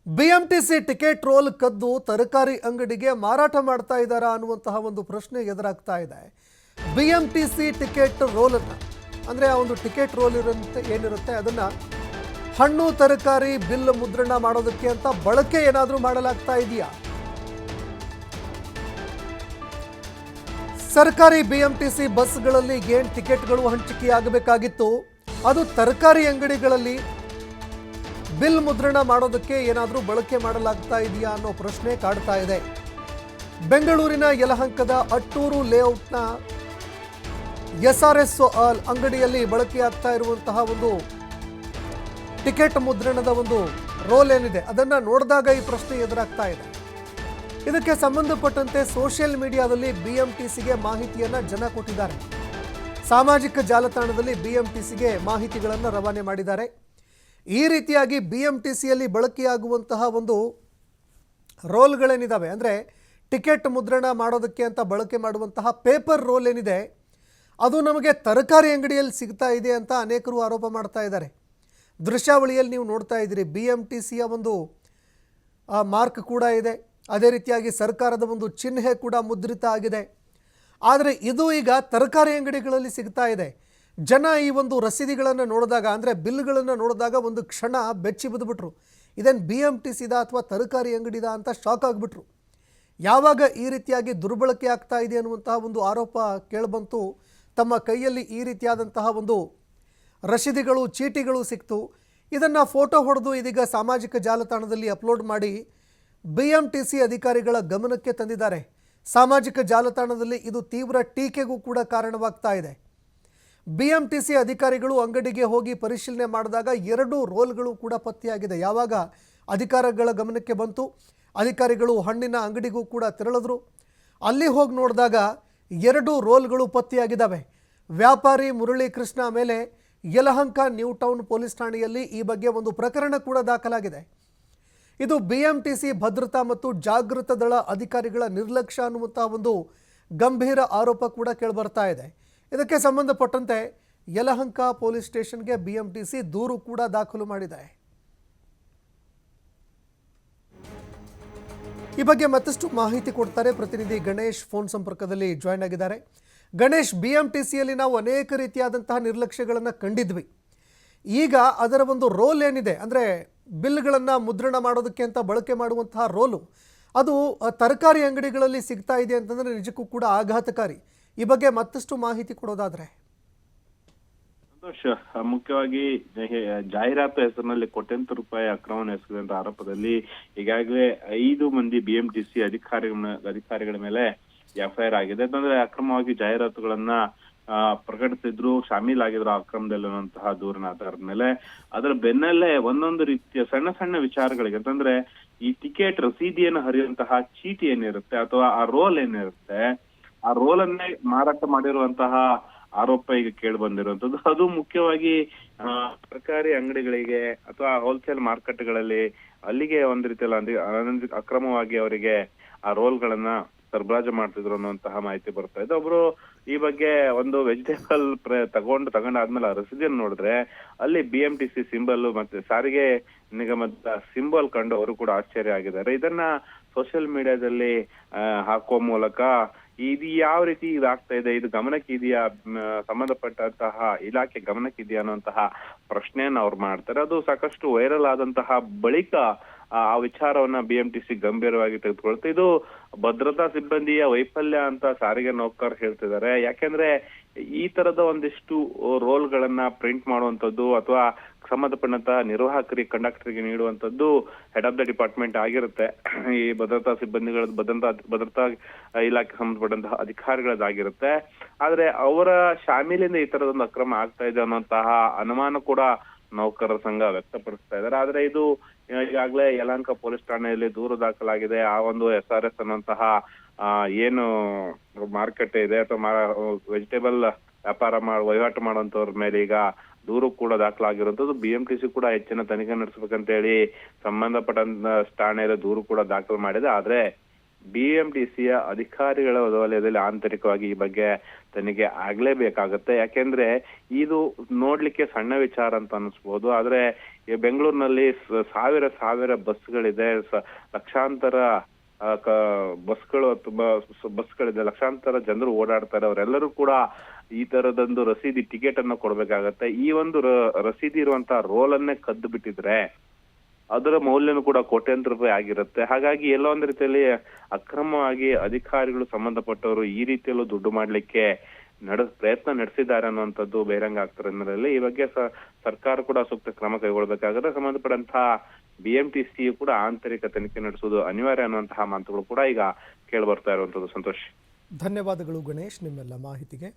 BMTC ticket roll ಕದ್ದು ತರಕಾರಿ ಅಂಗಡಿಗೆ ಮಾರಾಟ ಮಾಡ್ತಾ ಇದ್ದಾರಾ ಅನ್ನುವಂತಹ ಒಂದು ಪ್ರಶ್ನೆ ಎದುರಾಗ್ತಾ ಇದೆ. ಬಿಎಂಟಿಸಿ ಟಿಕೆಟ್ ರೋಲನ್ನು ಅಂದರೆ ಆ ಒಂದು ಟಿಕೆಟ್ ರೋಲ್ ಏನಿರುತ್ತೆ ಅದನ್ನು ಹಣ್ಣು ತರಕಾರಿ ಬಿಲ್ ಮುದ್ರಣ ಮಾಡೋದಕ್ಕೆ ಅಂತ ಬಳಕೆ ಏನಾದರೂ ಮಾಡಲಾಗ್ತಾ ಇದೆಯಾ? ಸರ್ಕಾರಿ ಬಿಎಂಟಿಸಿ ಬಸ್ಗಳಲ್ಲಿ ಏನು ಟಿಕೆಟ್ಗಳು ಹಂಚಿಕೆಯಾಗಬೇಕಾಗಿತ್ತು ಅದು ತರಕಾರಿ ಅಂಗಡಿಗಳಲ್ಲಿ ಬಿಲ್ ಮುದ್ರಣ ಮಾಡೋದಕ್ಕೆ ಏನಾದರೂ ಬಳಕೆ ಮಾಡಲಾಗ್ತಾ ಇದೆಯಾ ಅನ್ನೋ ಪ್ರಶ್ನೆ ಕಾಡ್ತಾ ಇದೆ. ಬೆಂಗಳೂರಿನ ಯಲಹಂಕದ ಅಟ್ಟೂರು ಲೇಔಟ್ನ SRS ಅಂಗಡಿಯಲ್ಲಿ ಬಳಕೆಯಾಗ್ತಾ ಇರುವಂತಹ ಒಂದು ಟಿಕೆಟ್ ಮುದ್ರಣದ ಒಂದು ರೋಲ್ ಏನಿದೆ ಅದನ್ನು ನೋಡಿದಾಗ ಈ ಪ್ರಶ್ನೆ ಎದುರಾಗ್ತಾ ಇದೆ. ಇದಕ್ಕೆ ಸಂಬಂಧಪಟ್ಟಂತೆ ಸೋಷಿಯಲ್ ಮೀಡಿಯಾದಲ್ಲಿ ಬಿಎಂಟಿಸಿಗೆ ಮಾಹಿತಿಯನ್ನು ಜನ ಕೊಟ್ಟಿದ್ದಾರೆ. ಸಾಮಾಜಿಕ ಜಾಲತಾಣದಲ್ಲಿ ಬಿಎಂಟಿಸಿಗೆ ಮಾಹಿತಿಗಳನ್ನು ರವಾನೆ ಮಾಡಿದ್ದಾರೆ. ಈ ರೀತಿಯಾಗಿ ಬಿಎಂಟಿಸಿಯಲ್ಲಿ ಬಳಕೆಯಾಗುವಂತಹ ಒಂದು ರೋಲ್ಗಳೇನಿದ್ದಾವೆ ಅಂದರೆ ಟಿಕೆಟ್ ಮುದ್ರಣ ಮಾಡೋದಕ್ಕೆ ಅಂತ ಬಳಕೆ ಮಾಡುವಂತಹ ಪೇಪರ್ ರೋಲ್ ಏನಿದೆ ಅದು ನಮಗೆ ತರಕಾರಿ ಅಂಗಡಿಯಲ್ಲಿ ಸಿಗ್ತಾ ಇದೆ ಅಂತ ಅನೇಕರು ಆರೋಪ ಮಾಡ್ತಾ ಇದ್ದಾರೆ. ದೃಶ್ಯಾವಳಿಯಲ್ಲಿ ನೀವು ನೋಡ್ತಾ ಇದ್ದೀರಿ ಬಿಎಂಟಿಸಿಯ ಒಂದು ಮಾರ್ಕ್ ಕೂಡ ಇದೆ, ಅದೇ ರೀತಿಯಾಗಿ ಸರ್ಕಾರದ ಒಂದು ಚಿಹ್ನೆ ಕೂಡ ಮುದ್ರಿತ ಆಗಿದೆ. ಆದರೆ ಇದು ಈಗ ತರಕಾರಿ ಅಂಗಡಿಗಳಲ್ಲಿ ಸಿಗ್ತಾ ಇದೆ. ಜನ ಈ ಒಂದು ರಸೀದಿಗಳನ್ನು ನೋಡಿದಾಗ ಅಂದರೆ ಬಿಲ್ಗಳನ್ನು ನೋಡಿದಾಗ ಒಂದು ಕ್ಷಣ ಬೆಚ್ಚಿ ಬಿದ್ದುಬಿಟ್ರು. ಇದೇನು ಬಿಎಂಟಿಸಿದ ಅಥವಾ ತರಕಾರಿ ಅಂಗಡಿದ ಅಂತ ಶಾಕ್ ಆಗಿಬಿಟ್ರು. ಯಾವಾಗ ಈ ರೀತಿಯಾಗಿ ದುರ್ಬಳಕೆ ಆಗ್ತಾ ಇದೆ ಅನ್ನುವಂತಹ ಒಂದು ಆರೋಪ ಕೇಳಿಬಂತು, ತಮ್ಮ ಕೈಯಲ್ಲಿ ಈ ರೀತಿಯಾದಂತಹ ಒಂದು ರಸೀದಿಗಳು ಚೀಟಿಗಳು ಸಿಕ್ತು. ಇದನ್ನು ಫೋಟೋ ಹೊಡೆದು ಇದೀಗ ಸಾಮಾಜಿಕ ಜಾಲತಾಣದಲ್ಲಿ ಅಪ್ಲೋಡ್ ಮಾಡಿ ಬಿಎಂಟಿಸಿ ಅಧಿಕಾರಿಗಳ ಗಮನಕ್ಕೆ ತಂದಿದ್ದಾರೆ. ಸಾಮಾಜಿಕ ಜಾಲತಾಣದಲ್ಲಿ ಇದು ತೀವ್ರ ಟೀಕೆಗೂ ಕೂಡ ಕಾರಣವಾಗ್ತಾ ಇದೆ. ಬಿಎಂಟಿಸಿ ಅಧಿಕಾರಿಗಳು ಅಂಗಡಿಗೆ ಹೋಗಿ ಪರಿಶೀಲನೆ ಮಾಡಿದಾಗ 2 ರೋಲ್ಗಳು ಕೂಡ ಪತ್ತೆಯಾಗಿದೆ. ಯಾವಾಗ ಅಧಿಕಾರಿಗಳ ಗಮನಕ್ಕೆ ಬಂತು, ಅಧಿಕಾರಿಗಳು ಹಣ್ಣಿನ ಅಂಗಡಿಗೂ ಕೂಡ ತೆರಳಿದ್ರು. ಅಲ್ಲಿ ಹೋಗಿ ನೋಡಿದಾಗ 2 ರೋಲ್ಗಳು ಪತ್ತೆಯಾಗಿದ್ದಾವೆ. ವ್ಯಾಪಾರಿ ಮುರಳಿ ಕೃಷ್ಣ ಮೇಲೆ ಯಲಹಂಕ ನ್ಯೂ ಟೌನ್ ಪೊಲೀಸ್ ಠಾಣೆಯಲ್ಲಿ ಈ ಬಗ್ಗೆ ಒಂದು ಪ್ರಕರಣ ಕೂಡ ದಾಖಲಾಗಿದೆ. ಇದು ಬಿಎಂಟಿಸಿ ಭದ್ರತಾ ಮತ್ತು ಜಾಗೃತ ದಳ ಅಧಿಕಾರಿಗಳ ನಿರ್ಲಕ್ಷ್ಯ ಅನ್ನುವಂತಹ ಒಂದು ಗಂಭೀರ ಆರೋಪ ಕೂಡ ಕೇಳಿಬರ್ತಾ ಇದೆ. ಇದಕ್ಕೆ ಸಂಬಂಧಪಟ್ಟಂತೆ ಯಲಹಂಕ ಪೊಲೀಸ್ ಸ್ಟೇಷನ್ಗೆ ಬಿಎಂಟಿಸಿ ದೂರು ಕೂಡ ದಾಖಲು ಮಾಡಿದೆ. ಈ ಬಗ್ಗೆ ಮತ್ತಷ್ಟು ಮಾಹಿತಿ ಕೊಡ್ತಾರೆ ಪ್ರತಿನಿಧಿ ಗಣೇಶ್ ಫೋನ್ ಸಂಪರ್ಕದಲ್ಲಿ ಜಾಯ್ನ್ ಆಗಿದ್ದಾರೆ. ಗಣೇಶ್, ಬಿಎಂಟಿಸಿಯಲ್ಲಿ ನಾವು ಅನೇಕ ರೀತಿಯಾದಂತಹ ನಿರ್ಲಕ್ಷ್ಯಗಳನ್ನು ಕಂಡಿದ್ವಿ. ಈಗ ಅದರ ಒಂದು ರೋಲ್ ಏನಿದೆ ಅಂದರೆ ಬಿಲ್ಗಳನ್ನು ಮುದ್ರಣ ಮಾಡೋದಕ್ಕೆ ಅಂತ ಬಳಕೆ ಮಾಡುವಂತಹ ರೋಲು ಅದು ತರಕಾರಿ ಅಂಗಡಿಗಳಲ್ಲಿ ಸಿಗ್ತಾ ಇದೆ ಅಂತಂದರೆ ನಿಜಕ್ಕೂ ಕೂಡ ಆಘಾತಕಾರಿ. ಈ ಬಗ್ಗೆ ಮತ್ತಷ್ಟು ಮಾಹಿತಿ ಕೊಡೋದಾದ್ರೆ. ಸಂತೋಷ್, ಮುಖ್ಯವಾಗಿ ಜಾಹೀರಾತು ಹೆಸರಿನಲ್ಲಿ ಕೋಟ್ಯಂತರ ರೂಪಾಯಿ ಅಕ್ರಮವನ್ನು ಎಸಗಿದಂತ ಆರೋಪದಲ್ಲಿ ಈಗಾಗಲೇ 5 ಮಂದಿ ಬಿಎಂಟಿಸಿ ಅಧಿಕಾರಿಗಳ ಮೇಲೆ ಎಫ್ಐಆರ್ ಆಗಿದೆ. ಅಂತಂದ್ರೆ ಅಕ್ರಮವಾಗಿ ಜಾಹೀರಾತುಗಳನ್ನ ಪ್ರಕಟಿಸಿದ್ರು, ಶಾಮೀಲಾಗಿದ್ರು ಅಕ್ರಮದಲ್ಲಿ ಅನ್ನುವಂತಹ ದೂರಿನ ಆಧಾರದ ಮೇಲೆ ಅದರ ಬೆನ್ನಲ್ಲೇ ಒಂದೊಂದು ರೀತಿಯ ಸಣ್ಣ ಸಣ್ಣ ವಿಚಾರಗಳಿಗೆ ಅಂತಂದ್ರೆ ಈ ಟಿಕೆಟ್ ರಸೀದಿಯನ್ನು ಹರಿಯುವಂತಹ ಚೀಟಿ ಏನಿರುತ್ತೆ ಅಥವಾ ಆ ರೋಲ್ ಏನಿರುತ್ತೆ ಆ ರೋಲ್ ಅನ್ನೇ ಮಾರಾಟ ಮಾಡಿರುವಂತಹ ಆರೋಪ ಈಗ ಕೇಳಿ ಬಂದಿರುವಂತದ್ದು. ಅದು ಮುಖ್ಯವಾಗಿ ತರಕಾರಿ ಅಂಗಡಿಗಳಿಗೆ ಅಥವಾ ಹೋಲ್ಸೇಲ್ ಮಾರ್ಕೆಟ್ಗಳಲ್ಲಿ ಅಲ್ಲಿಗೆ ಒಂದ್ ರೀತಿಯಲ್ಲಿ ಅಕ್ರಮವಾಗಿ ಅವರಿಗೆ ಆ ರೋಲ್ಗಳನ್ನ ಸರಬರಾಜು ಮಾಡ್ತಿದ್ರು ಅನ್ನುವಂತಹ ಮಾಹಿತಿ ಬರ್ತಾ ಇದೆ. ಒಬ್ರು ಈ ಬಗ್ಗೆ ಒಂದು ವೆಜಿಟೇಬಲ್ ತಗೊಂಡಾದ್ಮೇಲೆ ಆ ರಸೀದಿಯನ್ನು ನೋಡಿದ್ರೆ ಅಲ್ಲಿ ಬಿಎಂಟಿಸಿ ಸಿಂಬಲ್ ಮತ್ತೆ ಸಾರಿಗೆ ನಿಗಮದ ಸಿಂಬಲ್ ಕಂಡು ಅವರು ಕೂಡ ಆಶ್ಚರ್ಯ ಆಗಿದ್ದಾರೆ. ಇದನ್ನ ಸೋಷಿಯಲ್ ಮೀಡಿಯಾದಲ್ಲಿ ಹಾಕುವ ಮೂಲಕ ಇದು ಯಾವ ರೀತಿ ಇದಾಗ್ತಾ ಇದೆ, ಇದು ಗಮನಕ್ಕೆ ಇದೆಯಾ, ಸಂಬಂಧಪಟ್ಟಂತಹ ಇಲಾಖೆ ಗಮನಕ್ಕೆ ಇದೆಯಾ ಅನ್ನುವಂತಹ ಪ್ರಶ್ನೆಯನ್ನ ಅವ್ರು ಮಾಡ್ತಾರೆ. ಅದು ಸಾಕಷ್ಟು ವೈರಲ್ ಆದಂತಹ ಬಳಿಕ ಆ ವಿಚಾರವನ್ನ ಬಿಎಂಟಿಸಿ ಗಂಭೀರವಾಗಿ ತೆಗೆದುಕೊಳ್ತಾ ಇದು ಭದ್ರತಾ ಸಿಬ್ಬಂದಿಯ ವೈಫಲ್ಯ ಅಂತ ಸಾರಿಗೆ ನೌಕರರು ಹೇಳ್ತಿದ್ದಾರೆ. ಯಾಕೆಂದ್ರೆ ಈ ತರದ ಒಂದಿಷ್ಟು ರೋಲ್ಗಳನ್ನ ಪ್ರಿಂಟ್ ಮಾಡುವಂತದ್ದು ಅಥವಾ ಸಂಬಂಧಪಟ್ಟಂತಹ ನಿರ್ವಾಹಕರಿಗೆ ಕಂಡಕ್ಟರ್ಗೆ ನೀಡುವಂತದ್ದು ಹೆಡ್ ಆಫ್ ದ ಡಿಪಾರ್ಟ್ಮೆಂಟ್ ಆಗಿರುತ್ತೆ. ಈ ಭದ್ರತಾ ಸಿಬ್ಬಂದಿಗಳ ಭದ್ರತಾ ಇಲಾಖೆ ಸಂಬಂಧಪಟ್ಟಂತಹ ಅಧಿಕಾರಿಗಳದ್ದಾಗಿರುತ್ತೆ. ಆದ್ರೆ ಅವರ ಶಾಮೀಲಿಂದ ಈ ತರದೊಂದು ಅಕ್ರಮ ಆಗ್ತಾ ಇದೆ ಅನ್ನುವಂತಹ ಅನುಮಾನ ಕೂಡ ನೌಕರರ ಸಂಘ ವ್ಯಕ್ತಪಡಿಸ್ತಾ ಇದ್ದಾರೆ. ಆದ್ರೆ ಇದು ಈಗಾಗಲೇ ಯಲಹಂಕ ಪೊಲೀಸ್ ಠಾಣೆಯಲ್ಲಿ ದೂರು ದಾಖಲಾಗಿದೆ. ಆ ಒಂದು SRS ಅನ್ನುವಂತಹ ಏನು ಮಾರ್ಕೆಟ್ ಇದೆ ಅಥವಾ ವೆಜಿಟೇಬಲ್ ವಹಿವಾಟು ಮಾಡುವಂತವ್ರ ಮೇಲೆ ಈಗ ದೂರು ಕೂಡ ದಾಖಲಾಗಿರುವಂತದ್ದು. ಬಿಎಂಟಿಸಿ ಕೂಡ ಹೆಚ್ಚಿನ ತನಿಖೆ ನಡೆಸಬೇಕಂತ ಹೇಳಿ ಸಂಬಂಧಪಟ್ಟ ಠಾಣೆಯಲ್ಲಿ ದೂರು ಕೂಡ ದಾಖಲು ಮಾಡಿದೆ. ಆದ್ರೆ ಬಿಎಂಟಿಸಿಯ ಅಧಿಕಾರಿಗಳ ವಲಯದಲ್ಲಿ ಆಂತರಿಕವಾಗಿ ಈ ಬಗ್ಗೆ ತನಿಖೆ ಆಗ್ಲೇಬೇಕಾಗತ್ತೆ. ಯಾಕೆಂದ್ರೆ ಇದು ನೋಡ್ಲಿಕ್ಕೆ ಸಣ್ಣ ವಿಚಾರ ಅಂತ ಅನಿಸ್ಬೋದು, ಆದ್ರೆ ಈ ಬೆಂಗಳೂರಿನಲ್ಲಿ ಸಾವಿರ ಬಸ್ಗಳಿದೆ, ಲಕ್ಷಾಂತರ ಬಸ್ಗಳಿದೆ, ಲಕ್ಷಾಂತರ ಜನರು ಓಡಾಡ್ತಾರೆ. ಅವರೆಲ್ಲರೂ ಕೂಡ ಈ ತರದೊಂದು ರಸೀದಿ ಟಿಕೆಟ್ ಅನ್ನ ಕೊಡ್ಬೇಕಾಗತ್ತೆ. ಈ ಒಂದು ರಸೀದಿ ಇರುವಂತಹ ರೋಲ್ ಅನ್ನೇ ಕದ್ದು ಬಿಟ್ಟಿದ್ರೆ ಅದರ ಮೌಲ್ಯನೂ ಕೂಡ ಕೋಟ್ಯಾಂತರ ರೂಪಾಯಿ ಆಗಿರುತ್ತೆ. ಹಾಗಾಗಿ ಎಲ್ಲೋ ಒಂದ್ ರೀತಿಯಲ್ಲಿ ಅಕ್ರಮವಾಗಿ ಅಧಿಕಾರಿಗಳು ಸಂಬಂಧಪಟ್ಟವರು ಈ ರೀತಿಯಲ್ಲೂ ದುಡ್ಡು ಮಾಡ್ಲಿಕ್ಕೆ ಪ್ರಯತ್ನ ನಡೆಸಿದ್ದಾರೆ ಅನ್ನುವಂಥದ್ದು ಬಹಿರಂಗ ಆಗ್ತಿರೋದ್ರಲ್ಲಿ ಈ ಬಗ್ಗೆ ಸರ್ಕಾರ ಕೂಡ ಸೂಕ್ತ ಕ್ರಮ ಕೈಗೊಳ್ಳಬೇಕಾಗುತ್ತೆ. ಸಂಬಂಧಪಟ್ಟಂತಹ ಬಿಎಂಟಿಸಿ ಕೂಡ ಆಂತರಿಕ ತನಿಖೆ ನಡೆಸುವುದು ಅನಿವಾರ್ಯ ಅನ್ನುವಂತಹ ಮಾತುಗಳು ಕೂಡ ಈಗ ಕೇಳಿ ಬರ್ತಾ ಇರುವಂತದ್ದು. ಸಂತೋಷ್, ಧನ್ಯವಾದಗಳು ಗಣೇಶ್ ನಿಮ್ಮೆಲ್ಲ ಮಾಹಿತಿಗೆ.